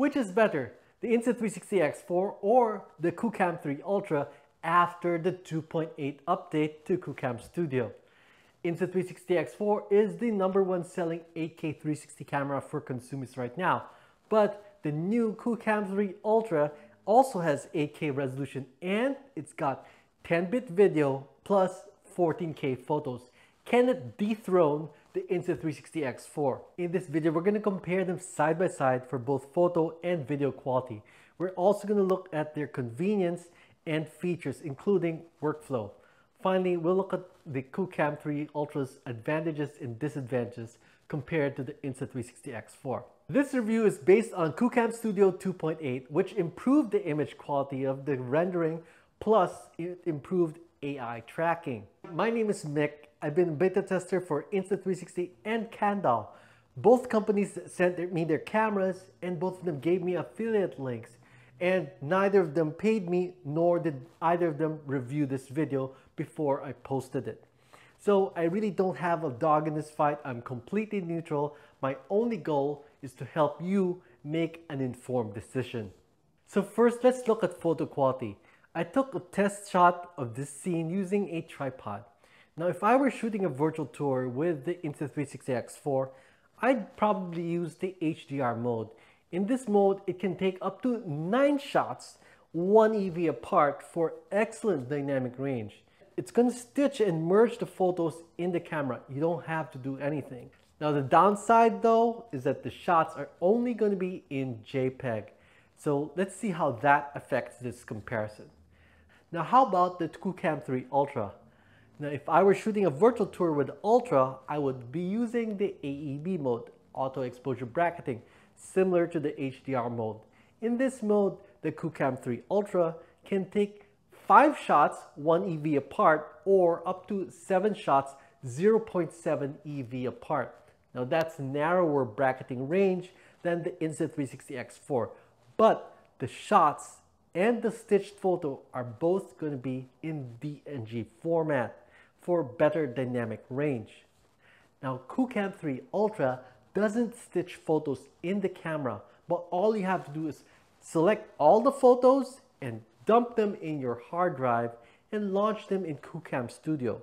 Which is better, the Insta360 X4 or the Qoocam 3 Ultra after the 2.8 update to Qoocam Studio? Insta360 X4 is the #1 selling 8K 360 camera for consumers right now, but the new Qoocam 3 Ultra also has 8K resolution and it's got 10-bit video plus 14K photos. Can it dethrone the Insta360 X4? In this video, we're going to compare them side by side for both photo and video quality. We're also going to look at their convenience and features, including workflow. Finally, we'll look at the Qoocam 3 Ultra's advantages and disadvantages compared to the Insta360 X4. This review is based on Qoocam Studio 2.8, which improved the image quality of the rendering, plus it improved AI tracking. My name is Mick. I've been a beta tester for Insta360 and Candle. Both companies sent me their cameras and both of them gave me affiliate links. And neither of them paid me, nor did either of them review this video before I posted it. So I really don't have a dog in this fight. I'm completely neutral. My only goal is to help you make an informed decision. So first, let's look at photo quality. I took a test shot of this scene using a tripod. Now, if I were shooting a virtual tour with the Insta360 X4, I'd probably use the HDR mode. In this mode, it can take up to 9 shots, 1 EV apart for excellent dynamic range. It's going to stitch and merge the photos in the camera. You don't have to do anything. Now, the downside though is that the shots are only going to be in JPEG. So let's see how that affects this comparison. Now, how about the Qoocam 3 Ultra? Now, if I were shooting a virtual tour with Ultra, I would be using the AEB mode, auto exposure bracketing, similar to the HDR mode. In this mode, the Qoocam 3 Ultra can take 5 shots, 1 EV apart, or up to 7 shots, 0.7 EV apart. Now that's narrower bracketing range than the Insta360 X4, but the shots and the stitched photo are both going to be in DNG format for better dynamic range. Now, Qoocam 3 Ultra doesn't stitch photos in the camera, but all you have to do is select all the photos and dump them in your hard drive and launch them in Qoocam Studio.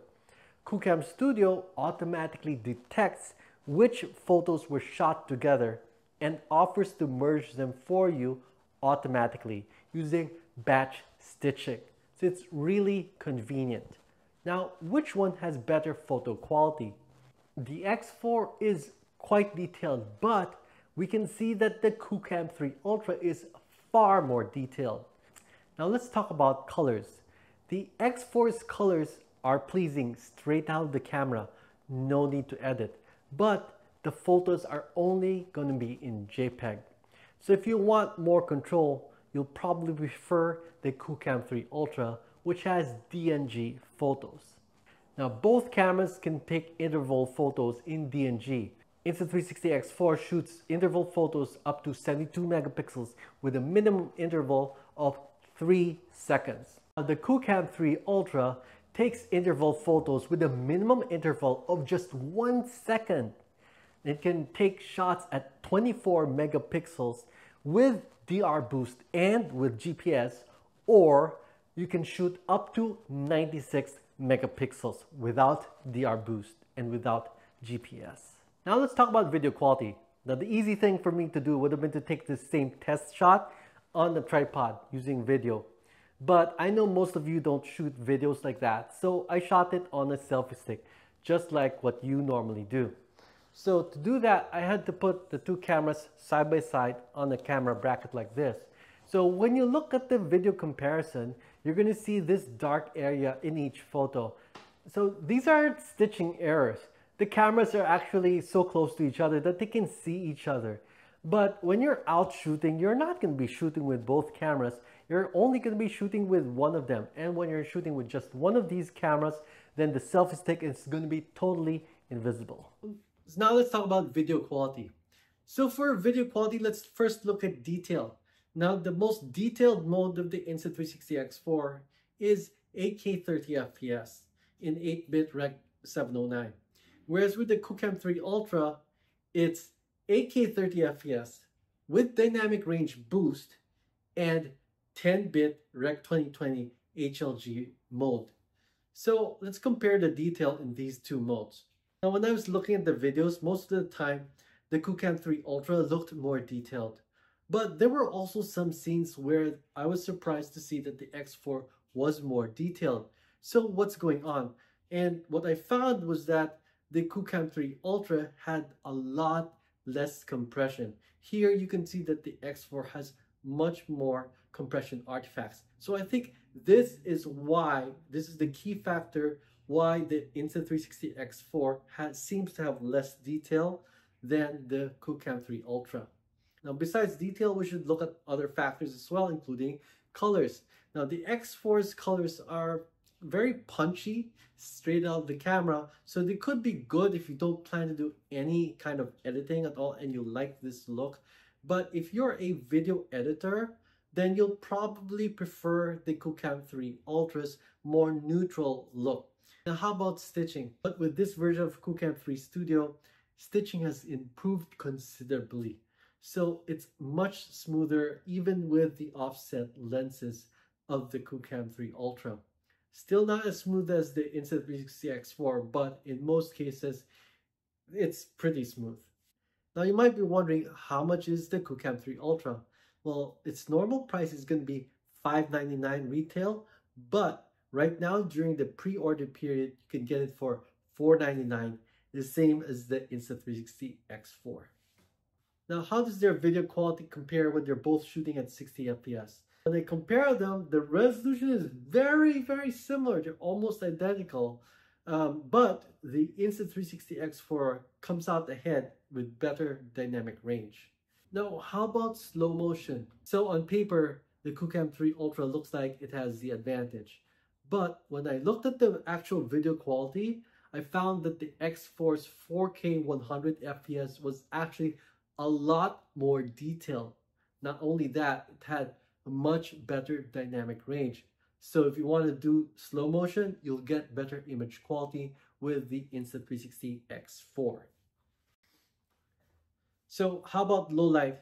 Qoocam Studio automatically detects which photos were shot together and offers to merge them for you automatically using batch stitching. So it's really convenient. Now, which one has better photo quality? The X4 is quite detailed, but we can see that the Qoocam 3 Ultra is far more detailed. Now let's talk about colors. The X4's colors are pleasing straight out of the camera, no need to edit, but the photos are only going to be in JPEG. So if you want more control, you'll probably prefer the Qoocam 3 Ultra, which has DNG photos. Now both cameras can take interval photos in DNG. Insta360 X4 shoots interval photos up to 72 megapixels with a minimum interval of 3 seconds. Now, the Qoocam 3 Ultra takes interval photos with a minimum interval of just 1 second. It can take shots at 24 megapixels with DR boost and with GPS, or you can shoot up to 96 megapixels without DR boost and without GPS. Now let's talk about video quality. Now the easy thing for me to do would have been to take the same test shot on the tripod using video. But I know most of you don't shoot videos like that, so I shot it on a selfie stick, just like what you normally do. So to do that, I had to put the two cameras side by side on a camera bracket like this. So when you look at the video comparison, you're going to see this dark area in each photo. So these aren't stitching errors. The cameras are actually so close to each other that they can see each other. But when you're out shooting, you're not going to be shooting with both cameras. You're only going to be shooting with one of them. And when you're shooting with just one of these cameras, then the selfie stick is going to be totally invisible. So now let's talk about video quality. So for video quality, let's first look at detail. Now the most detailed mode of the Insta360 X4 is 8K 30 FPS in 8-bit Rec 709. Whereas with the Qoocam 3 Ultra, it's 8K 30 FPS with dynamic range boost and 10-bit Rec 2020 HLG mode. So let's compare the detail in these two modes. Now, when I was looking at the videos, most of the time, the Qoocam 3 Ultra looked more detailed. But there were also some scenes where I was surprised to see that the X4 was more detailed. So what's going on? And what I found was that the Qoocam 3 Ultra had a lot less compression. Here you can see that the X4 has much more compression artifacts. So I think this is the key factor why the Insta360 X4 seems to have less detail than the Qoocam 3 Ultra. Now, besides detail, we should look at other factors as well, including colors. Now, the X4's colors are very punchy, straight out of the camera, so they could be good if you don't plan to do any kind of editing at all and you like this look. But if you're a video editor, then you'll probably prefer the Qoocam 3 Ultra's more neutral look. Now, how about stitching? But with this version of Qoocam 3 Studio, stitching has improved considerably. So it's much smoother even with the offset lenses of the Qoocam 3 Ultra. Still not as smooth as the Insta360 X4, but in most cases, it's pretty smooth. Now you might be wondering, how much is the Qoocam 3 Ultra? Well, its normal price is going to be $599 retail, but right now during the pre-order period, you can get it for $499, the same as the Insta360 X4. Now, how does their video quality compare when they're both shooting at 60 FPS? When I compare them, the resolution is very, very similar. They're almost identical. But the Insta360 X4 comes out ahead with better dynamic range. Now, how about slow motion? So on paper, the Qoocam 3 Ultra looks like it has the advantage. But when I looked at the actual video quality, I found that the X4's 4K 100 FPS was actually a lot more detailed. Not only that, it had a much better dynamic range. So if you want to do slow motion, you'll get better image quality with the Insta360 X4. So how about low light?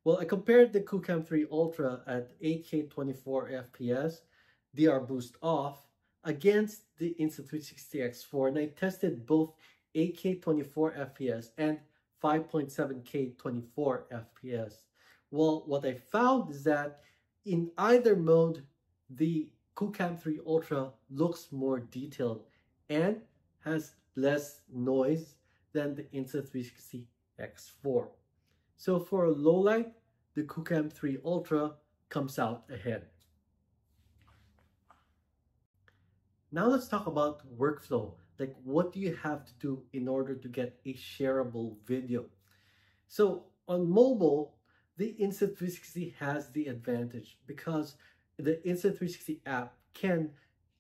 Well, I compared the Qoocam 3 Ultra at 8K 24 FPS, DR boost off, against the Insta360 X4, and I tested both 8K 24 FPS and 5.7K 24 FPS. Well, what I found is that in either mode, the Qoocam 3 Ultra looks more detailed and has less noise than the Insta360 X4. So for low light, the Qoocam 3 Ultra comes out ahead. Now let's talk about workflow. Like, what do you have to do in order to get a shareable video? So on mobile, the Insta360 has the advantage because the Insta360 app can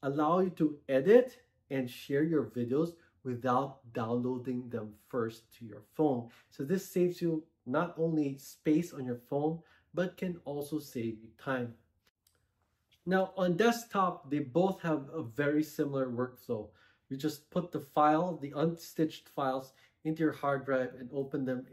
allow you to edit and share your videos without downloading them first to your phone. So this saves you not only space on your phone, but can also save you time. Now on desktop, they both have a very similar workflow. You just put the file, the unstitched files, into your hard drive and open them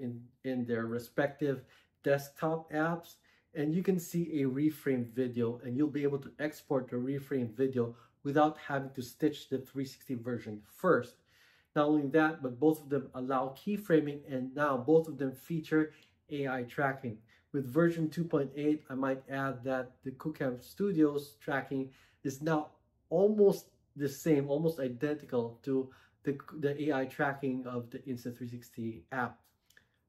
in their respective desktop apps, and you can see a reframed video, and you'll be able to export the reframed video without having to stitch the 360 version first. Not only that, but both of them allow keyframing, and now both of them feature AI tracking. With version 2.8, I might add that the Qoocam Studio's tracking is now almost the same, almost identical to the AI tracking of the Insta360 app.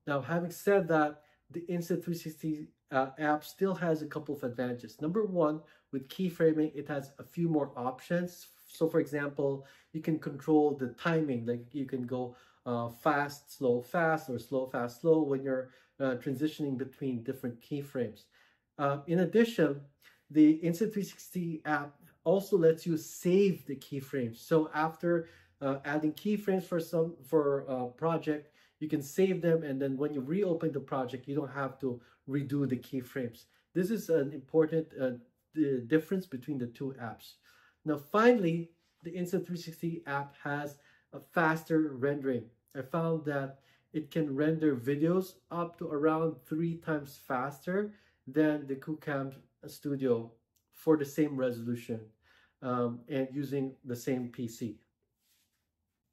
Now, having said that, the Insta360 app still has a couple of advantages. Number one, with keyframing, it has a few more options. So for example, you can control the timing, like you can go fast, slow, fast, or slow, fast, slow when you're transitioning between different keyframes. In addition, the Insta360 app also lets you save the keyframes. So after adding keyframes for a project, you can save them, and then when you reopen the project, you don't have to redo the keyframes. This is an important difference between the two apps. Now, finally, the Insta360 app has a faster rendering. I found that it can render videos up to around 3 times faster than the Qoocam Studio for the same resolution and using the same PC.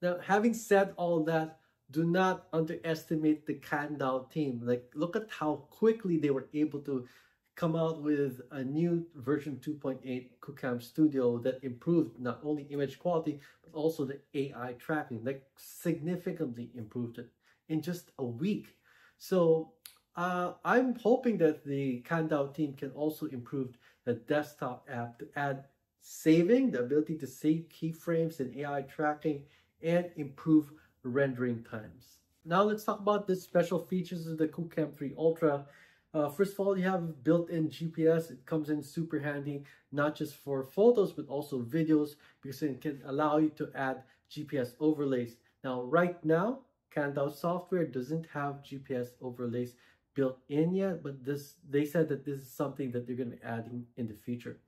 Now, having said all that, do not underestimate the Kandao team. Like, look at how quickly they were able to come out with a new version 2.8 Qoocam Studio that improved not only image quality, but also the AI tracking, like significantly improved it in just a week. So I'm hoping that the Kandao team can also improve the desktop app to add saving, the ability to save keyframes and AI tracking, and improve rendering times. Now let's talk about the special features of the Qoocam 3 Ultra. First of all, you have built-in GPS. It comes in super handy, not just for photos, but also videos, because it can allow you to add GPS overlays. Now, right now, Kandao software doesn't have GPS overlays built in yet, but they said that this is something that they're going to be adding in the future.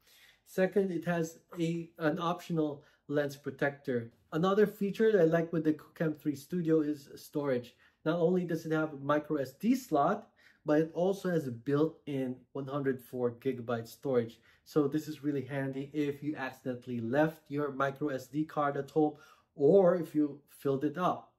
Second, it has an optional lens protector. Another feature that I like with the Qoocam 3 Studio is storage. Not only does it have a micro SD slot, but it also has a built-in 104 gigabyte storage. So this is really handy if you accidentally left your micro SD card at home or if you filled it up.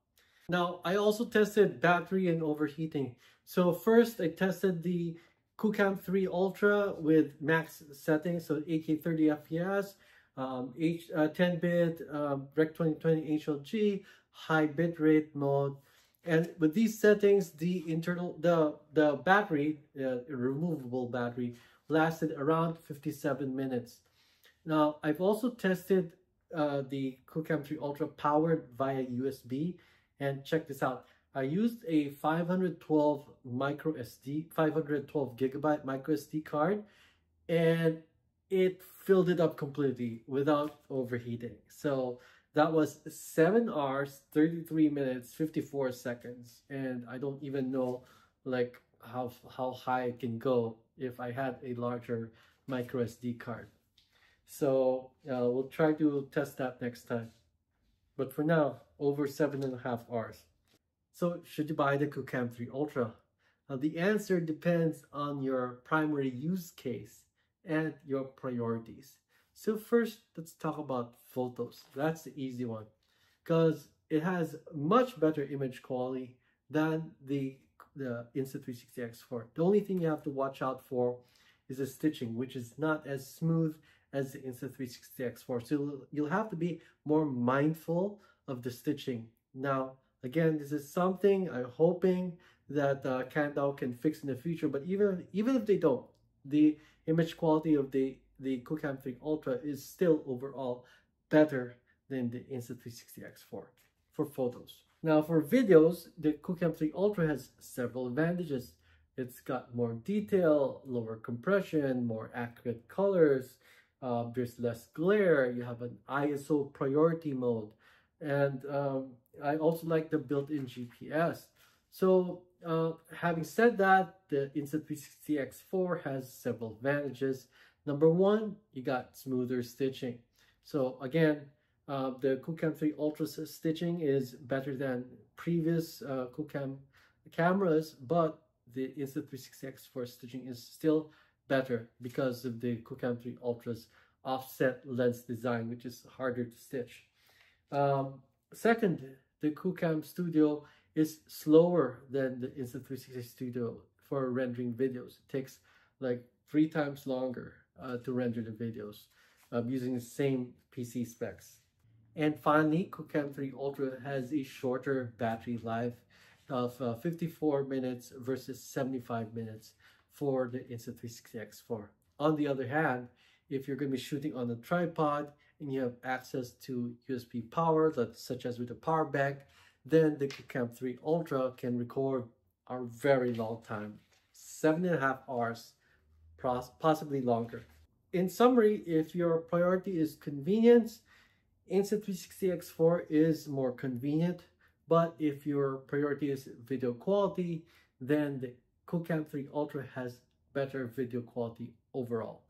Now, I also tested battery and overheating. So first, I tested the Qoocam 3 Ultra with max settings, so 8K 30 FPS, 10-bit, Rec 2020 HLG, high bitrate mode. And with these settings, the battery, removable battery, lasted around 57 minutes. Now, I've also tested the Qoocam 3 Ultra powered via USB, and check this out. I used a 512 gigabyte micro SD card, and it filled it up completely without overheating. So that was 7 hours, 33 minutes, 54 seconds. And I don't even know like how high it can go if I had a larger micro SD card. So we'll try to test that next time. But for now, over 7.5 hours. So should you buy the Qoocam 3 Ultra? The answer depends on your primary use case and your priorities. So first, let's talk about photos. That's the easy one because it has much better image quality than the Insta360 X4. The only thing you have to watch out for is the stitching, which is not as smooth as the Insta360 X4. So you'll have to be more mindful of the stitching. Now, again, this is something I'm hoping that Kandao can fix in the future. But even if they don't, the image quality of the Qoocam 3 Ultra is still overall better than the Insta360 X4 for photos. Now for videos, the Qoocam 3 Ultra has several advantages. It's got more detail, lower compression, more accurate colors, there's less glare, you have an ISO priority mode, and I also like the built-in GPS. So having said that, the Insta360 X4 has several advantages. Number one, you got smoother stitching. So again, the Qoocam 3 Ultra's stitching is better than previous Qoocam cameras, but the Insta360 X4 stitching is still better because of the Qoocam 3 Ultra's offset lens design, which is harder to stitch. Second, the Qoocam Studio is slower than the Insta360 Studio for rendering videos. It takes like 3 times longer to render the videos using the same PC specs. And finally, Qoocam 3 Ultra has a shorter battery life of 54 minutes versus 75 minutes for the Insta360 X4. On the other hand, if you're going to be shooting on a tripod and you have access to USB power, such as with a power bank, then the Qoocam 3 Ultra can record a very long time, 7.5 hours, possibly longer. In summary, if your priority is convenience, Insta360 X4 is more convenient, but if your priority is video quality, then the Qoocam 3 Ultra has better video quality overall.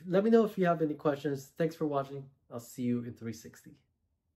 Let me know if you have any questions. Thanks for watching. I'll see you in 360.